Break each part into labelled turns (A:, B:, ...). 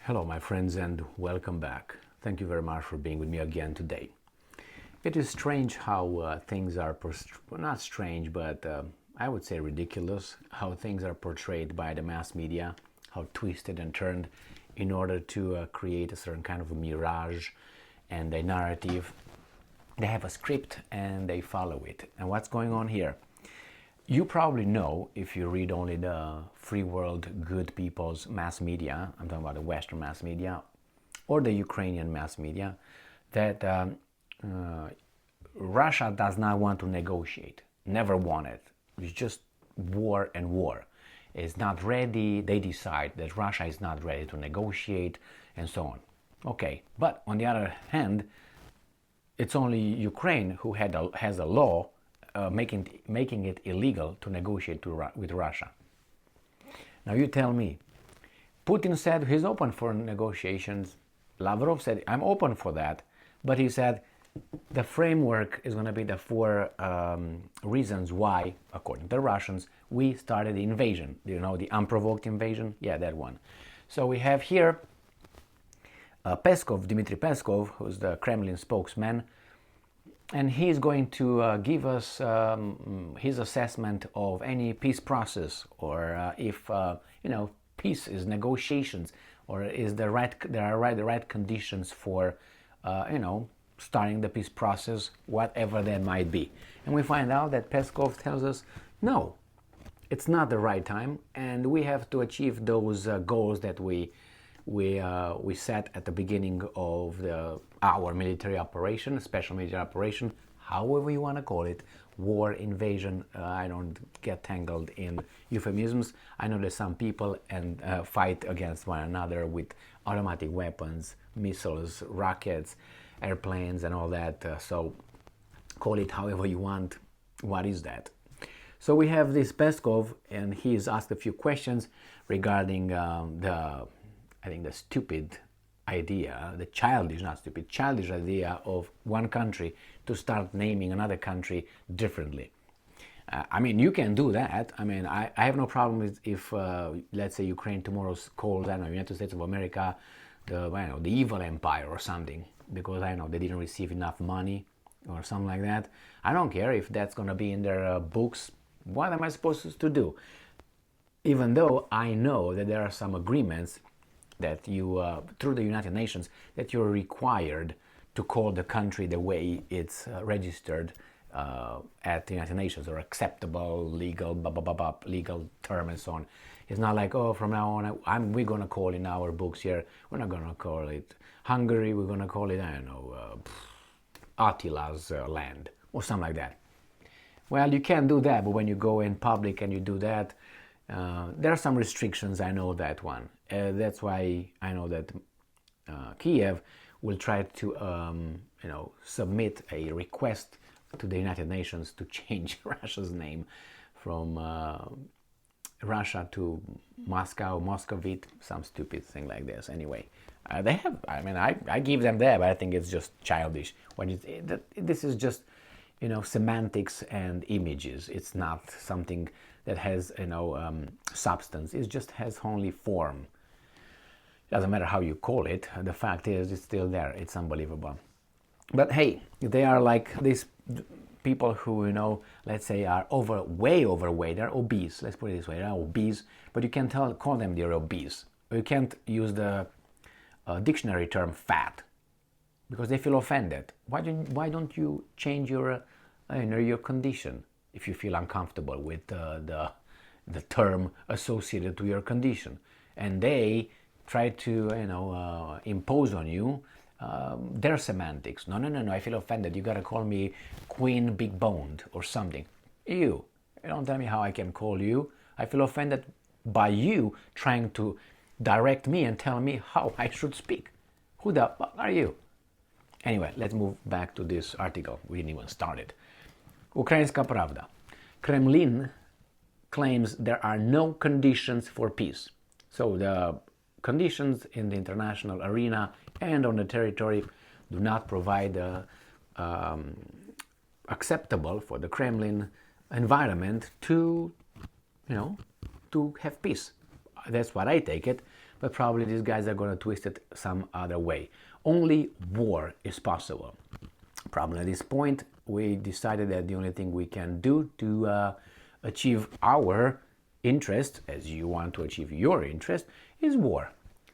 A: Hello, my friends, and welcome back. Thank you very much for being with me again today. It is strange how things are, not strange, but I would say ridiculous, how things are portrayed by the mass media, how twisted and turned in order to create a certain kind of a mirage and a narrative. They have a script and they follow it. And what's going on here? You probably know, if you read only the free world good people's mass media, I'm talking about the Western mass media or the Ukrainian mass media, that Russia does not want to negotiate, never wanted. It's just war and war. It's not ready. They decide that Russia is not ready to negotiate and so on. Okay, but on the other hand, it's only Ukraine who has a law making it illegal to negotiate with Russia. Now you tell me, Putin said he's open for negotiations. Lavrov said, I'm open for that. But he said the framework is going to be the four reasons why, according to the Russians, we started the invasion. You know, the unprovoked invasion? Yeah, that one. So we have here Peskov, Dmitry Peskov, who's the Kremlin spokesman, and he's going to give us his assessment of any peace process, or if peace is negotiations, or is there are the right conditions for starting the peace process, whatever that might be. And we find out that Peskov tells us no, it's not the right time, and we have to achieve those goals that we set at the beginning of our military operation, special military operation, however you want to call it, war, invasion. I don't get tangled in euphemisms. I know that some people fight against one another with automatic weapons, missiles, rockets, airplanes, and all that. So call it however you want. What is that? So we have this Peskov, and he's asked a few questions regarding the stupid idea, the childish idea of one country to start naming another country differently. You can do that. I have no problem with if, let's say, Ukraine tomorrow calls, United States of America, the evil empire or something, because they didn't receive enough money or something like that. I don't care if that's going to be in their books. What am I supposed to do? Even though I know that there are some agreements that you, through the United Nations, that you're required to call the country the way it's registered at the United Nations, or acceptable, legal, legal term and so on. It's not like, oh, from now on, we're going to call in our books here, we're not going to call it Hungary, we're going to call it, Attila's land, or something like that. Well, you can do that, but when you go in public and you do that, there are some restrictions. I know that one. That's why I know that Kiev will try to, submit a request to the United Nations to change Russia's name from Russia to Moscow, Moscovite, some stupid thing like this. Anyway, they have. I give them that, but I think it's just childish. This is just, semantics and images. It's not something that has substance. It just has only form. Doesn't matter how you call it. The fact is, it's still there. It's unbelievable. But hey, they are like these people who, let's say, are way overweight. They're obese. Let's put it this way: they're obese. But you can't call them they're obese. You can't use the dictionary term fat because they feel offended. Why don't you change your condition if you feel uncomfortable with the term associated to your condition, and they try to impose on you their semantics. No, I feel offended. You gotta call me Queen Big Boned or something. You don't tell me how I can call you. I feel offended by you trying to direct me and tell me how I should speak. Who the fuck are you? Anyway, let's move back to this article. We didn't even start it. Ukrainska Pravda. Kremlin claims there are no conditions for peace. So the conditions in the international arena and on the territory do not provide acceptable for the Kremlin environment to have peace. That's what I take it. but probably these guys are going to twist it some other way. Only war is possible. Probably at this point, we decided that the only thing we can do to achieve our interest, as you want to achieve your interest, is war.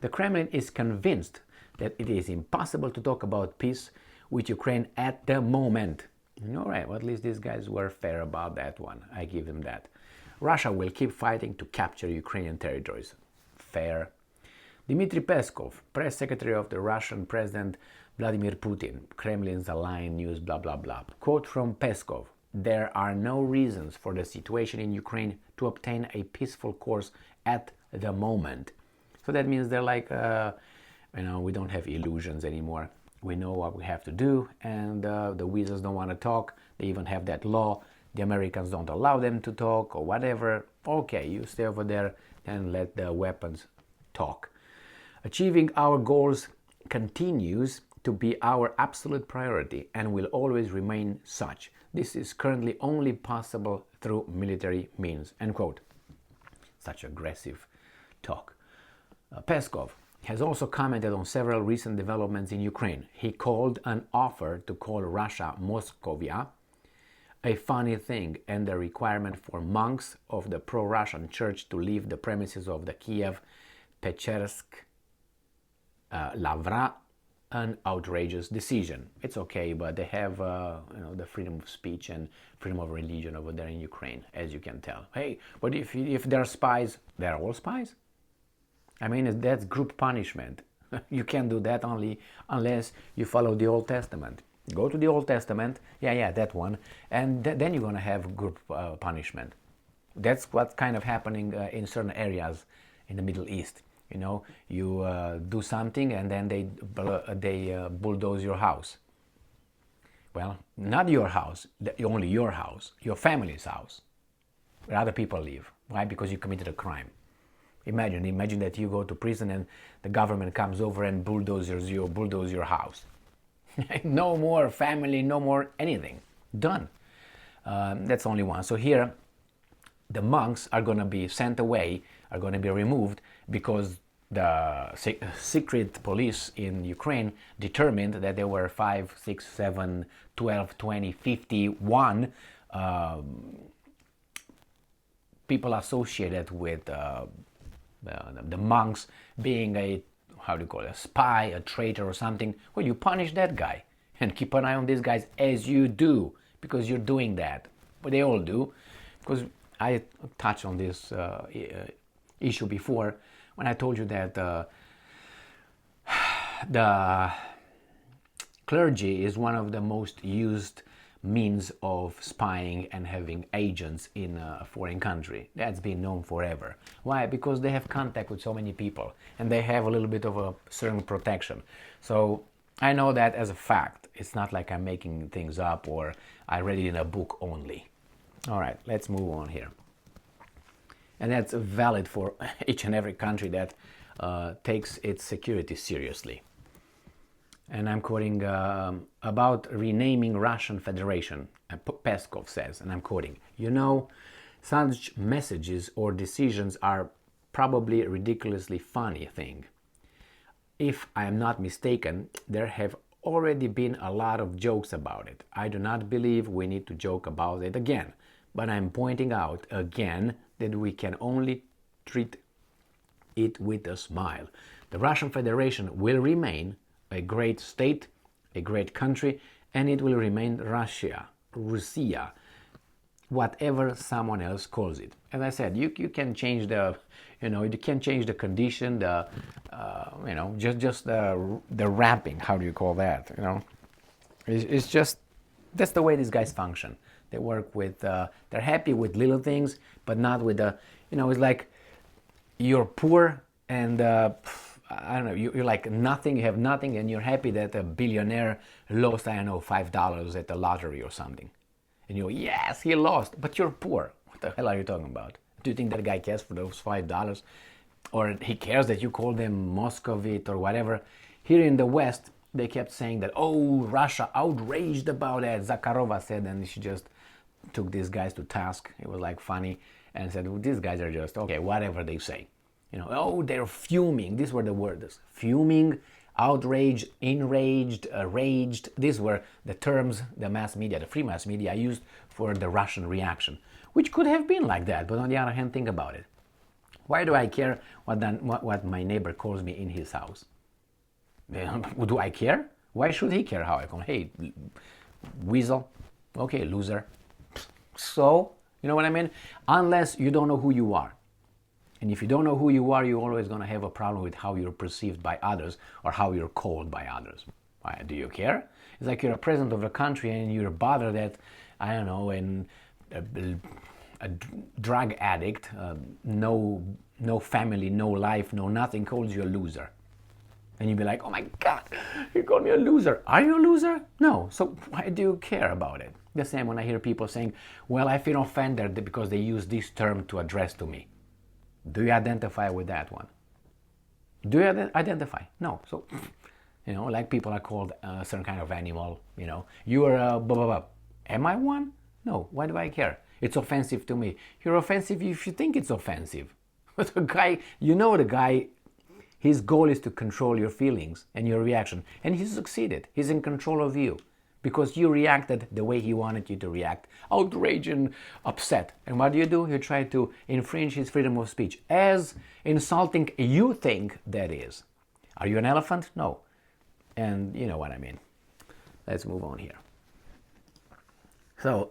A: The Kremlin is convinced that it is impossible to talk about peace with Ukraine at the moment. All right, well, at least these guys were fair about that one. I give them that. Russia will keep fighting to capture Ukrainian territories. Fair. Dmitry Peskov, press secretary of the Russian President Vladimir Putin, Kremlin's Align News, blah, blah, blah. Quote from Peskov: "There are no reasons for the situation in Ukraine to obtain a peaceful course at the moment." So that means they're like, we don't have illusions anymore. We know what we have to do, and the Weasels don't want to talk. They even have that law. The Americans don't allow them to talk or whatever. Okay, you stay over there and let the weapons talk. Achieving our goals continues to be our absolute priority and will always remain such. This is currently only possible through military means. End quote. Such aggressive talk. Peskov has also commented on several recent developments in Ukraine. He called an offer to call Russia Moscovia a funny thing and the requirement for monks of the pro-Russian church to leave the premises of the Kiev Pechersk Lavra an outrageous decision. It's okay, but they have the freedom of speech and freedom of religion over there in Ukraine, as you can tell. Hey, but if they're spies, they're all spies? I mean, that's group punishment. You can't do that only unless you follow the Old Testament. Go to the Old Testament, yeah, that one, and then you're going to have group punishment. That's what's kind of happening in certain areas in the Middle East. You do something and then they bulldoze your house. Well, not your house, only your house, your family's house, where other people live. Why? Because you committed a crime. Imagine that you go to prison and the government comes over and bulldozes your house. No more family, no more anything. Done. That's only one. So here, the monks are going to be sent away, are going to be removed, because the secret police in Ukraine determined that there were 5, 6, 7, 12, 20, 51 people associated with the monks being a spy, a traitor or something. Well, you punish that guy and keep an eye on these guys, as you do, because you're doing that. But they all do, because I touched on this issue before when I told you that the clergy is one of the most used means of spying and having agents in a foreign country. That's been known forever. Why? Because they have contact with so many people and they have a little bit of a certain protection. So I know that as a fact. It's not like I'm making things up or I read it in a book only. All right, let's move on here. And that's valid for each and every country that takes its security seriously. And I'm quoting about renaming Russian Federation. Peskov says, and I'm quoting, such messages or decisions are probably a ridiculously funny thing. If I am not mistaken, there have already been a lot of jokes about it. I do not believe we need to joke about it again, but I'm pointing out again that we can only treat it with a smile. The Russian Federation will remain a great state, a great country, and it will remain Russia, whatever someone else calls it. As I said, you can change the, you can change the condition, the, just the wrapping. How do you call that? It's just that's the way these guys function. They work with, they're happy with little things, but not with the, it's like you're poor and. I don't know, you're like nothing, you have nothing, and you're happy that a billionaire lost, $5 at the lottery or something. And you go, yes, he lost, but you're poor. What the hell are you talking about? Do you think that guy cares for those $5? Or he cares that you call them Moscovite or whatever? Here in the West, they kept saying that, oh, Russia outraged about that. Zakharova said, and she just took these guys to task. It was like funny, and said, well, these guys are just, okay, whatever they say. Oh, they're fuming. These were the words. Fuming, outraged, enraged, raged. These were the terms the mass media, the free mass media, used for the Russian reaction, which could have been like that. But on the other hand, think about it. Why do I care what my neighbor calls me in his house? Do I care? Why should he care how I call him? Hey, weasel. Okay, loser. So, you know what I mean? Unless you don't know who you are. And if you don't know who you are, you're always going to have a problem with how you're perceived by others or how you're called by others. Why, do you care? It's like you're a president of a country and you're bothered that, I don't know, a drug addict, no family, no life, no nothing, calls you a loser. And you'd be like, oh my God, you called me a loser. Are you a loser? No. So why do you care about it? The same when I hear people saying, well, I feel offended because they use this term to address to me. Do you identify with that one? Do you identify? No. So, like people are called a certain kind of animal, you are a blah, blah, blah. Am I one? No. Why do I care? It's offensive to me. You're offensive if you think it's offensive. But the guy, his goal is to control your feelings and your reaction. And he succeeded. He's in control of you. Because you reacted the way he wanted you to react, outraged and upset. And what do? You try to infringe his freedom of speech, as insulting you think that is. Are you an elephant? No. And you know what I mean. Let's move on here. So,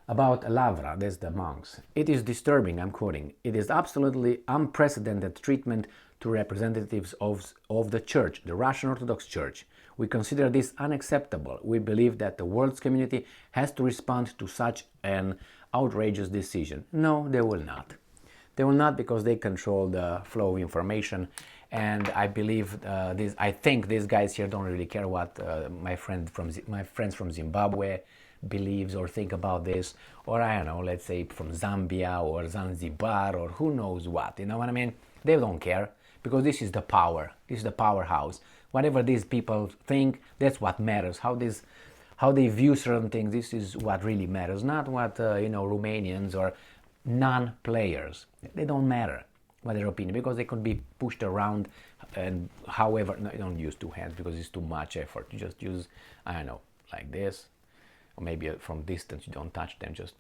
A: about Lavra, that's the monks. It is disturbing, I'm quoting, it is absolutely unprecedented treatment to representatives of the Church, the Russian Orthodox Church. We consider this unacceptable. We believe that the world's community has to respond to such an outrageous decision. No, they will not. They will not, because they control the flow of information. And I believe I think these guys here don't really care what my friends from Zimbabwe believes or think about this, or I don't know, let's say from Zambia or Zanzibar or who knows what. You know what I mean? They don't care, because this is the power. This is the powerhouse. Whatever these people think, that's what matters. How they view certain things, this is what really matters. Not what Romanians or non-players. They don't matter what their opinion, because they could be pushed around. And however, no, you don't use two hands because it's too much effort. You just use, I don't know, like this, or maybe from distance. You don't touch them. Just,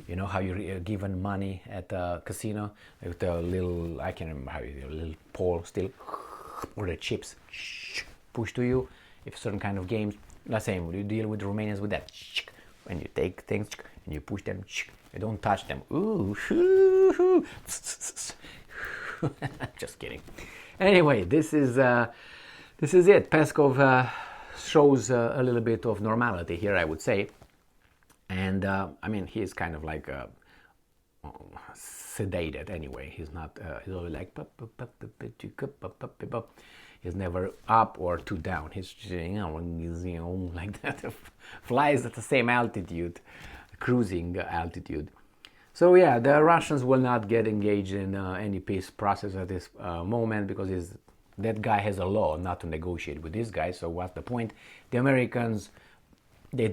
A: you know how you're given money at a casino with a little, I can't remember how you do, a little pole still, or the chips push to you. If certain kind of games, the same, you deal with Romanians with that. When you take things and you push them, you don't touch them. Ooh, just kidding. Anyway, this is it. Peskov shows a little bit of normality here, I would say. And I mean, he's kind of like sedated anyway. He's not, he's always like, he's never up or too down. He's, like that, flies at the same altitude, cruising altitude. So yeah, the Russians will not get engaged in any peace process at this moment, because that guy has a law not to negotiate with this guy. So what's the point? The Americans, they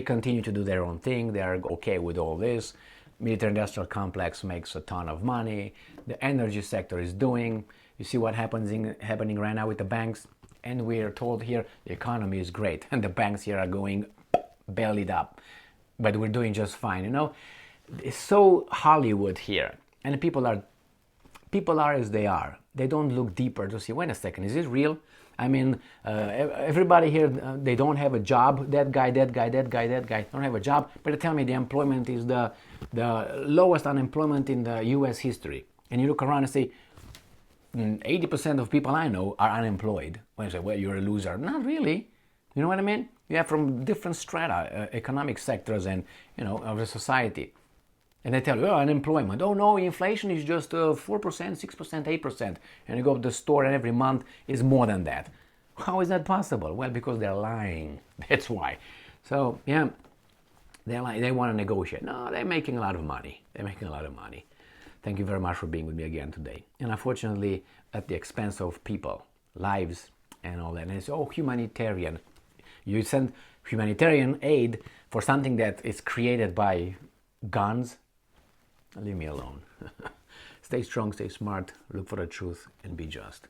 A: continue to do their own thing. They are okay with all this. Military-industrial complex makes a ton of money. The energy sector is doing. You see what happening right now with the banks, and we are told here the economy is great, and the banks here are going bellied up, but we're doing just fine. You know, it's so Hollywood here, and people are as they are. They don't look deeper to see, wait a second, is this real? I mean, everybody here, they don't have a job. That guy don't have a job. But they tell me the employment is the lowest unemployment in the U.S. history. And you look around and say, 80% of people I know are unemployed. When you say, well, you're a loser. Not really. You know what I mean? You have from different strata, economic sectors and, of the society. And they tell you, unemployment. Oh no, inflation is just 4%, 6%, 8%. And you go to the store and every month is more than that. How is that possible? Well, because they're lying. That's why. So, yeah, they want to negotiate. No, they're making a lot of money. Thank you very much for being with me again today. And unfortunately, at the expense of people, lives, and all that. And it's, humanitarian. You send humanitarian aid for something that is created by guns. Leave me alone. Stay strong, stay smart, look for the truth, and be just.